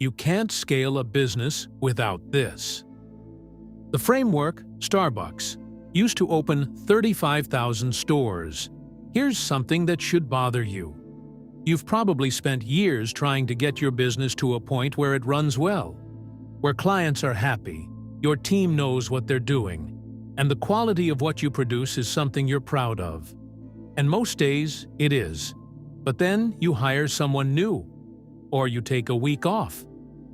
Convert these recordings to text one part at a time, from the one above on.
You can't scale a business without this. The framework, Starbucks, used to open 35,000 stores. Here's something that should bother you. You've probably spent years trying to get your business to a point where it runs well, where clients are happy, your team knows what they're doing, and the quality of what you produce is something you're proud of. And most days, it is. But then you hire someone new, or you take a week off,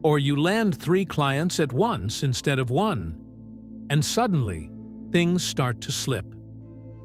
or you land 3 clients at once instead of 1. And suddenly, things start to slip.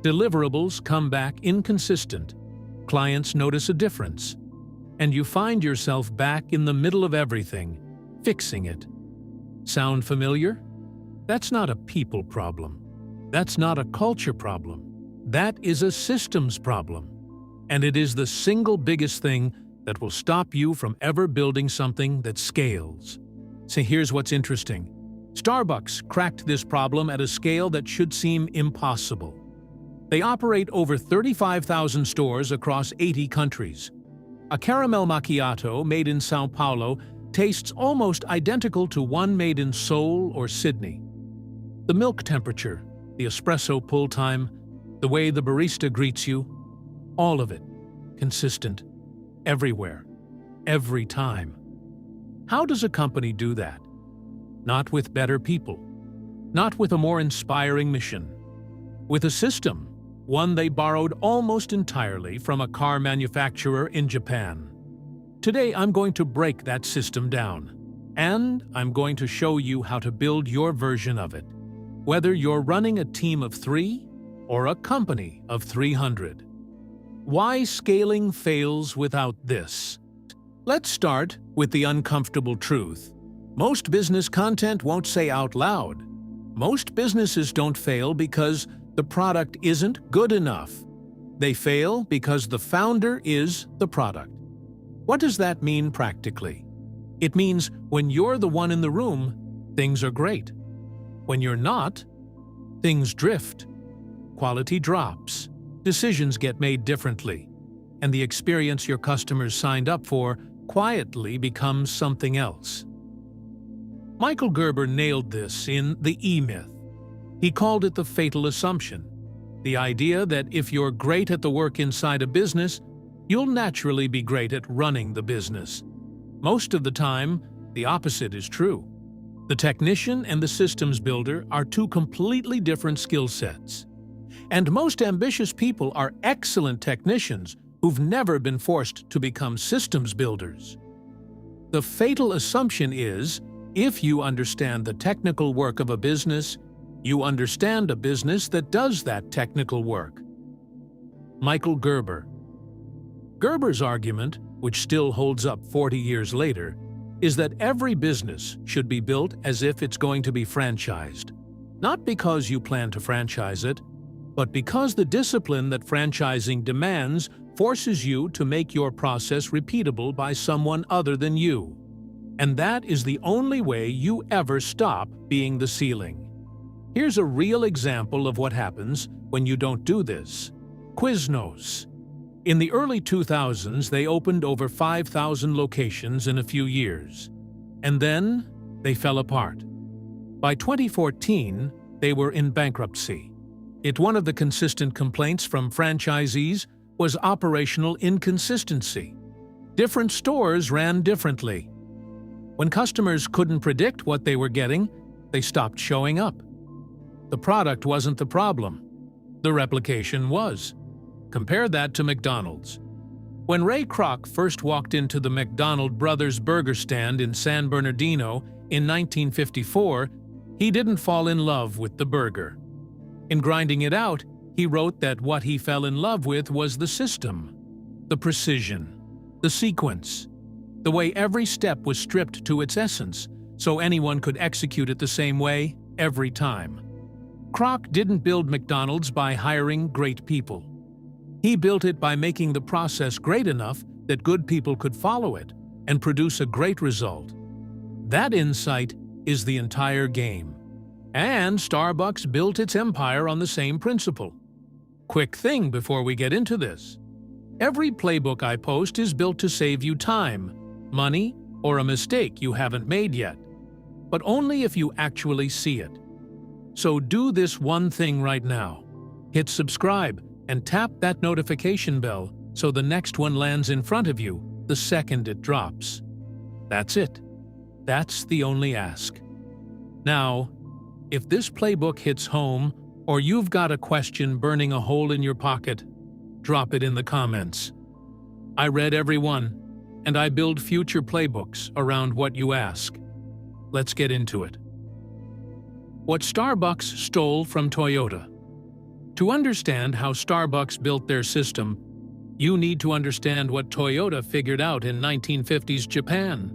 Deliverables come back inconsistent. Clients notice a difference. And you find yourself back in the middle of everything, fixing it. Sound familiar? That's not a people problem. That's not a culture problem. That is a systems problem. And it is the single biggest thing that will stop you from ever building something that scales. So here's what's interesting. Starbucks cracked this problem at a scale that should seem impossible. They operate over 35,000 stores across 80 countries. A caramel macchiato made in São Paulo tastes almost identical to one made in Seoul or Sydney. The milk temperature, the espresso pull time, the way the barista greets you, all of it consistent, everywhere, every time. How does a company do that? Not with better people, not with a more inspiring mission, with a system, one they borrowed almost entirely from a car manufacturer in Japan. Today I'm going to break that system down, and I'm going to show you how to build your version of it, whether you're running a team of 3 or a company of 300. Why scaling fails without this? Let's start with the uncomfortable truth. Most business content won't say out loud. Most businesses don't fail because the product isn't good enough. They fail because the founder is the product. What does that mean practically? It means when you're the one in the room, things are great. When you're not, things drift. Quality drops. Decisions get made differently. And the experience your customers signed up for quietly becomes something else. Michael Gerber nailed this in The E-Myth. He called it the fatal assumption, the idea that if you're great at the work inside a business, you'll naturally be great at running the business. Most of the time, the opposite is true. The technician and the systems builder are 2 completely different skill sets. And most ambitious people are excellent technicians who've never been forced to become systems builders. The fatal assumption is, if you understand the technical work of a business, you understand a business that does that technical work. Michael Gerber. Gerber's argument, which still holds up 40 years later, is that every business should be built as if it's going to be franchised. Not because you plan to franchise it, but because the discipline that franchising demands forces you to make your process repeatable by someone other than you. And that is the only way you ever stop being the ceiling. Here's a real example of what happens when you don't do this. Quiznos. In the early 2000s, they opened over 5,000 locations in a few years. And then, they fell apart. By 2014, they were in bankruptcy. One of the consistent complaints from franchisees was operational inconsistency. Different stores ran differently. When customers couldn't predict what they were getting, they stopped showing up. The product wasn't the problem. The replication was. Compare that to McDonald's. When Ray Kroc first walked into the McDonald Brothers burger stand in San Bernardino in 1954, he didn't fall in love with the burger. In grinding it out, he wrote that what he fell in love with was the system, the precision, the sequence, the way every step was stripped to its essence so anyone could execute it the same way every time. Kroc didn't build McDonald's by hiring great people. He built it by making the process great enough that good people could follow it and produce a great result. That insight is the entire game. And Starbucks built its empire on the same principle. Quick thing before we get into this. Every playbook I post is built to save you time, money, or a mistake you haven't made yet, but only if you actually see it. So do this one thing right now. Hit subscribe and tap that notification bell so the next one lands in front of you the second it drops. That's it. That's the only ask. Now, if this playbook hits home, or you've got a question burning a hole in your pocket, drop it in the comments. I read every one, and I build future playbooks around what you ask. Let's get into it. What Starbucks stole from Toyota. To understand how Starbucks built their system, you need to understand what Toyota figured out in 1950s Japan.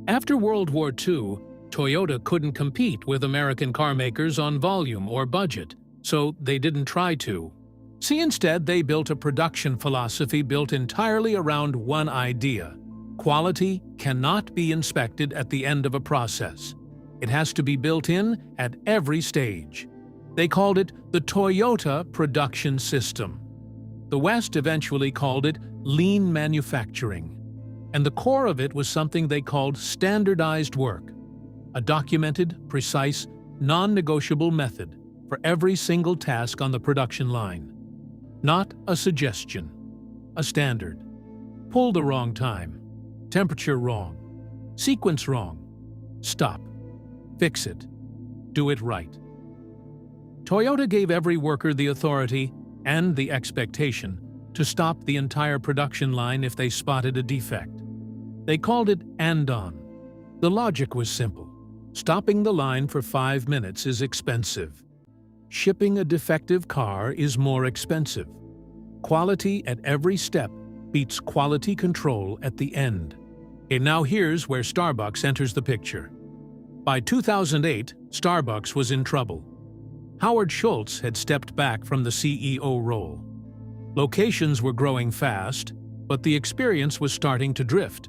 After World War II, Toyota couldn't compete with American car makers on volume or budget, so they didn't try to. See, instead, they built a production philosophy built entirely around one idea. Quality cannot be inspected at the end of a process. It has to be built in at every stage. They called it the Toyota Production System. The West eventually called it lean manufacturing. And the core of it was something they called standardized work, a documented, precise, non-negotiable method for every single task on the production line. Not a suggestion, a standard. Pull the wrong time, temperature wrong, sequence wrong. Stop. Fix it. Do it right. Toyota gave every worker the authority and the expectation to stop the entire production line if they spotted a defect. They called it andon. The logic was simple. Stopping the line for 5 minutes is expensive. Shipping a defective car is more expensive. Quality at every step beats quality control at the end. And now here's where Starbucks enters the picture. By 2008, Starbucks was in trouble. Howard Schultz had stepped back from the CEO role. Locations were growing fast, but the experience was starting to drift.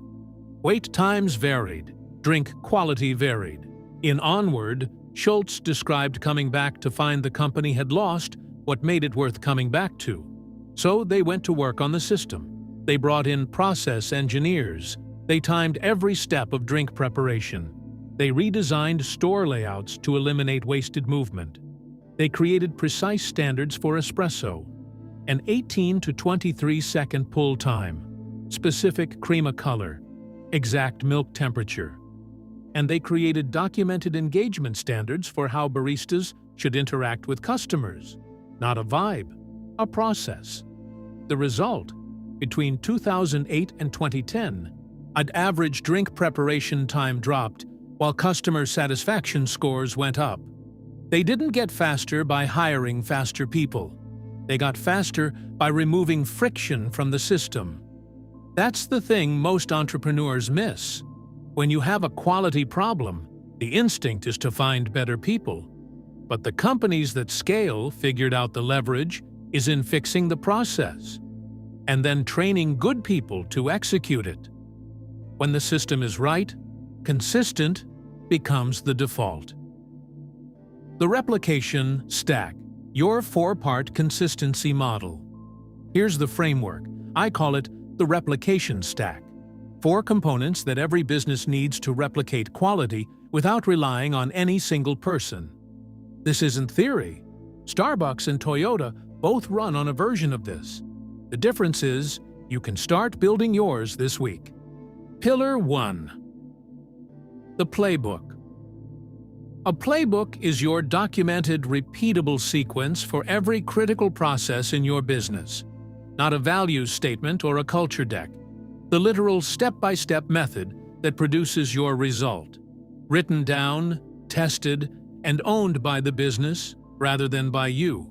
Wait times varied, drink quality varied. In Onward, Schultz described coming back to find the company had lost what made it worth coming back to. So they went to work on the system. They brought in process engineers. They timed every step of drink preparation. They redesigned store layouts to eliminate wasted movement. They created precise standards for espresso, an 18 to 23 second pull time, specific crema color, exact milk temperature. And they created documented engagement standards for how baristas should interact with customers. Not a vibe, a process. The result, between 2008 and 2010, an average drink preparation time dropped while customer satisfaction scores went up. They didn't get faster by hiring faster people. They got faster by removing friction from the system. That's the thing most entrepreneurs miss. When you have a quality problem, the instinct is to find better people. But the companies that scale figured out the leverage is in fixing the process, and then training good people to execute it. When the system is right, consistent becomes the default. The Replication Stack, your 4-part consistency model. Here's the framework. I call it the Replication Stack. 4 components that every business needs to replicate quality without relying on any single person. This isn't theory. Starbucks and Toyota both run on a version of this. The difference is, you can start building yours this week. Pillar 1. The playbook. A playbook is your documented, repeatable sequence for every critical process in your business. Not a values statement or a culture deck. The literal step-by-step method that produces your result. Written down, tested, and owned by the business rather than by you.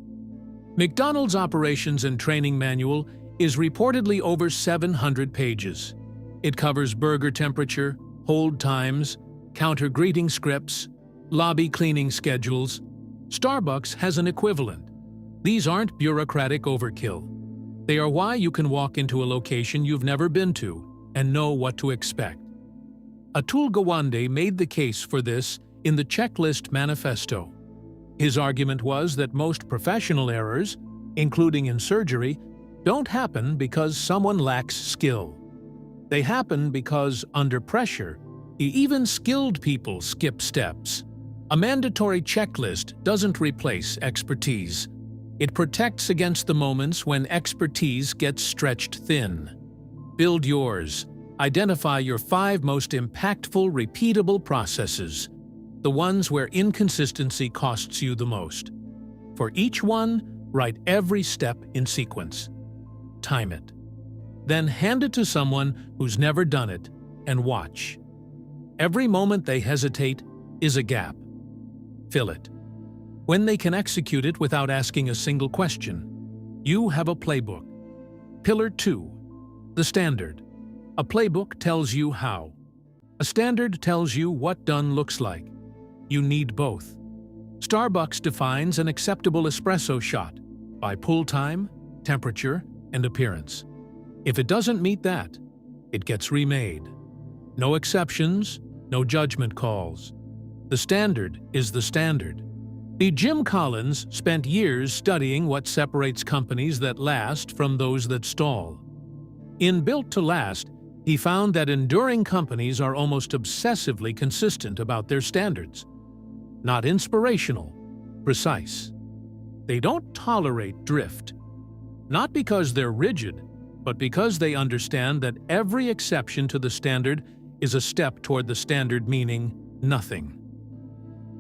McDonald's Operations and Training Manual is reportedly over 700 pages. It covers burger temperature, hold times, counter greeting scripts, lobby cleaning schedules. Starbucks has an equivalent. These aren't bureaucratic overkill. They are why you can walk into a location you've never been to and know what to expect. Atul Gawande made the case for this in the Checklist Manifesto. His argument was that most professional errors, including in surgery, don't happen because someone lacks skill. They happen because, under pressure, even skilled people skip steps. A mandatory checklist doesn't replace expertise. It protects against the moments when expertise gets stretched thin. Build yours. Identify your 5 most impactful, repeatable processes, the ones where inconsistency costs you the most. For each one, write every step in sequence. Time it. Then hand it to someone who's never done it and watch. Every moment they hesitate is a gap. Fill it. When they can execute it without asking a single question, you have a playbook. Pillar 2. The standard. A playbook tells you how. A standard tells you what done looks like. You need both. Starbucks defines an acceptable espresso shot by pull time, temperature, and appearance. If it doesn't meet that, it gets remade. No exceptions, no judgment calls. The standard is the standard. Jim Collins spent years studying what separates companies that last from those that stall. In Built to Last, he found that enduring companies are almost obsessively consistent about their standards. Not inspirational, precise. They don't tolerate drift. Not because they're rigid, but because they understand that every exception to the standard is a step toward the standard, meaning nothing.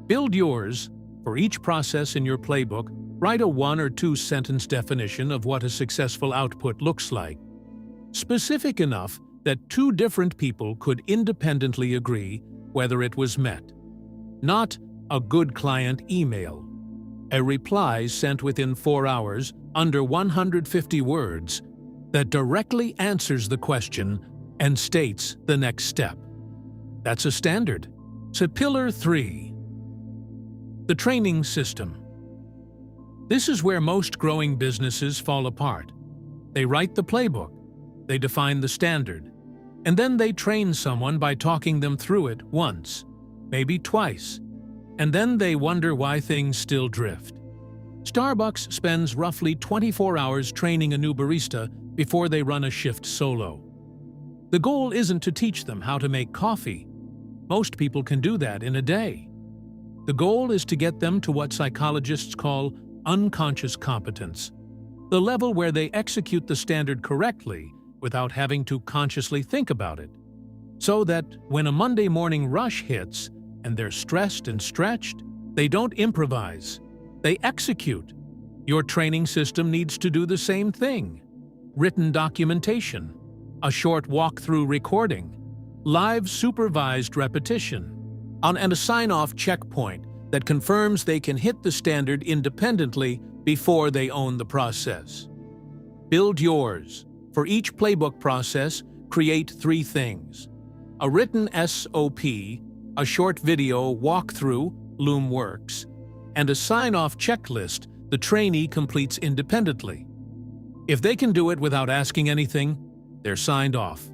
Build yours. For each process in your playbook, write a 1 or 2 sentence definition of what a successful output looks like. Specific enough that 2 different people could independently agree whether it was met. Not a good client email. A reply sent within 4 hours, under 150 words, that directly answers the question and states the next step. That's a standard. So Pillar 3. The training system. This is where most growing businesses fall apart. They write the playbook, they define the standard, and then they train someone by talking them through it once, maybe twice, and then they wonder why things still drift. Starbucks spends roughly 24 hours training a new barista before they run a shift solo. The goal isn't to teach them how to make coffee. Most people can do that in a day. The goal is to get them to what psychologists call unconscious competence, the level where they execute the standard correctly without having to consciously think about it, so that when a Monday morning rush hits and they're stressed and stretched, they don't improvise, they execute. Your training system needs to do the same thing. Written documentation, a short walkthrough recording, live supervised repetition, and a sign-off checkpoint that confirms they can hit the standard independently before they own the process. Build yours. For each playbook process, create 3 things: a written SOP, a short video walkthrough, Loom Works, and a sign-off checklist the trainee completes independently. If they can do it without asking anything, they're signed off.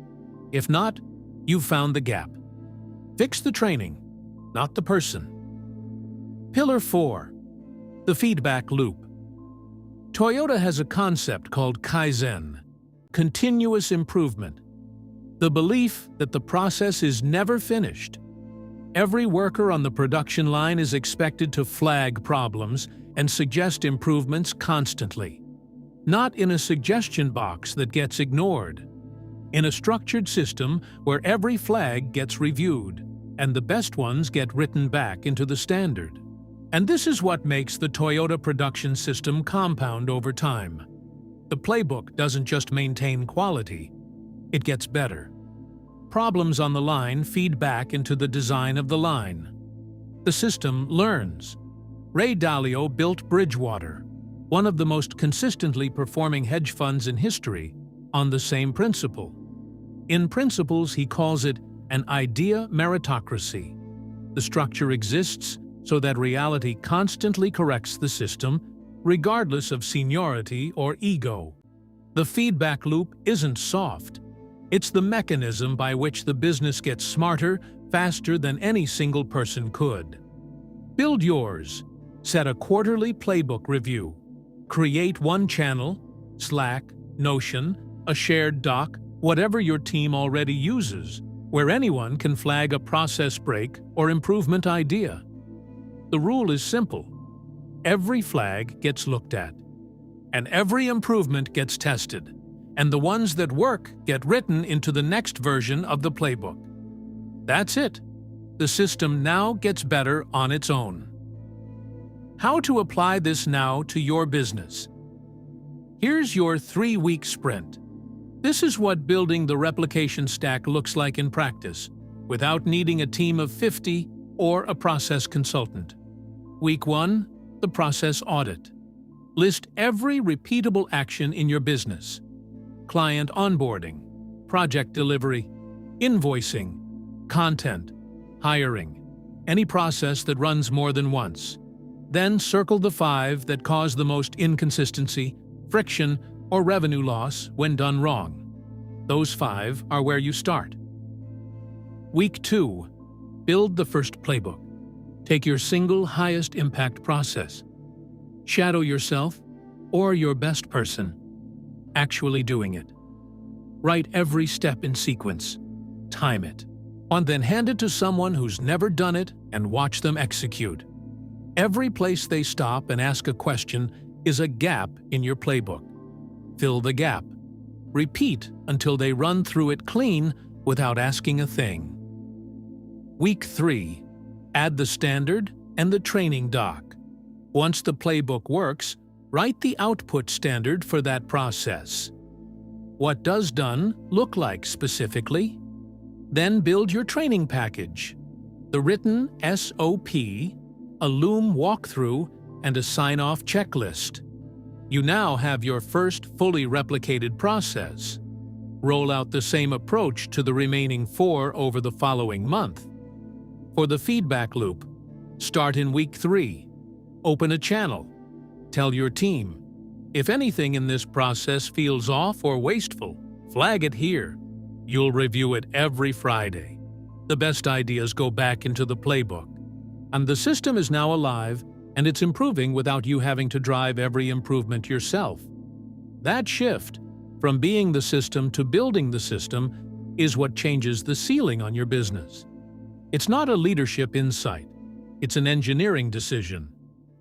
If not, you've found the gap. Fix the training, not the person. Pillar 4. The feedback loop. Toyota has a concept called Kaizen, continuous improvement. The belief that the process is never finished. Every worker on the production line is expected to flag problems and suggest improvements constantly. Not in a suggestion box that gets ignored. In a structured system where every flag gets reviewed, and the best ones get written back into the standard. And this is what makes the Toyota production system compound over time. The playbook doesn't just maintain quality, it gets better. Problems on the line feed back into the design of the line. The system learns. Ray Dalio built Bridgewater, one of the most consistently performing hedge funds in history, on the same principle. In principles, he calls it an idea meritocracy. The structure exists so that reality constantly corrects the system, regardless of seniority or ego. The feedback loop isn't soft. It's the mechanism by which the business gets smarter, faster than any single person could. Build yours. Set a quarterly playbook review. Create one channel, Slack, Notion, a shared doc, whatever your team already uses, where anyone can flag a process break or improvement idea. The rule is simple. Every flag gets looked at, and every improvement gets tested, and the ones that work get written into the next version of the playbook. That's it. The system now gets better on its own. How to apply this now to your business? Here's your 3-week sprint. This is what building the replication stack looks like in practice, without needing a team of 50 or a process consultant. Week 1, the process audit. List every repeatable action in your business: client onboarding, project delivery, invoicing, content, hiring, any process that runs more than once. Then circle the 5 that cause the most inconsistency, friction, or revenue loss when done wrong. Those 5 are where you start. Week 2, build the first playbook. Take your single highest impact process. Shadow yourself or your best person actually doing it. Write every step in sequence. Time it. And then hand it to someone who's never done it and watch them execute. Every place they stop and ask a question is a gap in your playbook. Fill the gap. Repeat until they run through it clean without asking a thing. Week 3. Add the standard and the training doc. Once the playbook works, write the output standard for that process. What does done look like specifically? Then build your training package. The written SOP, a Loom walkthrough, and a sign-off checklist. You now have your first fully replicated process. Roll out the same approach to the remaining 4 over the following month. For the feedback loop, start in week 3. Open a channel. Tell your team, if anything in this process feels off or wasteful, flag it here. You'll review it every Friday. The best ideas go back into the playbook. And the system is now alive, and it's improving without you having to drive every improvement yourself. That shift, from being the system to building the system, is what changes the ceiling on your business. It's not a leadership insight. It's an engineering decision.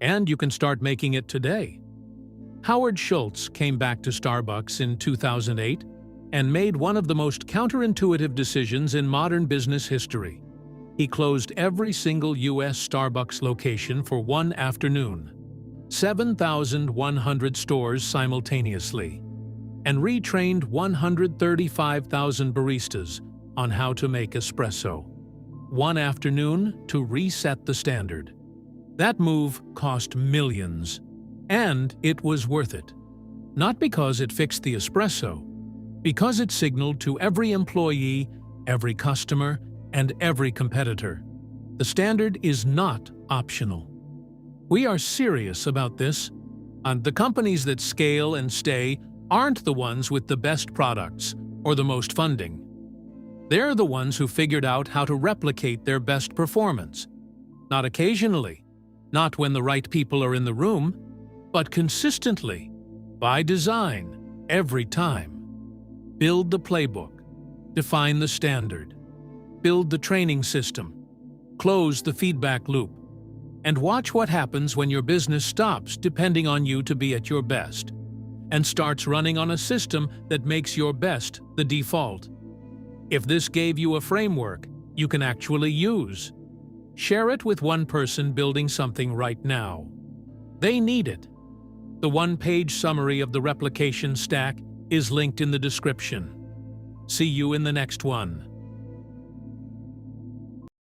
And you can start making it today. Howard Schultz came back to Starbucks in 2008 and made one of the most counterintuitive decisions in modern business history. He closed every single U.S. Starbucks location for one afternoon, 7,100 stores simultaneously, and retrained 135,000 baristas on how to make espresso. One afternoon to reset the standard. That move cost millions, and it was worth it. Not because it fixed the espresso, because it signaled to every employee, every customer, and every competitor. The standard is not optional. We are serious about this, and the companies that scale and stay aren't the ones with the best products or the most funding. They're the ones who figured out how to replicate their best performance. Not occasionally, not when the right people are in the room, but consistently, by design, every time. Build the playbook, define the standard, build the training system, close the feedback loop, and watch what happens when your business stops depending on you to be at your best, and starts running on a system that makes your best the default. If this gave you a framework you can actually use, share it with one person building something right now. They need it. The one-page summary of the replication stack is linked in the description. See you in the next one.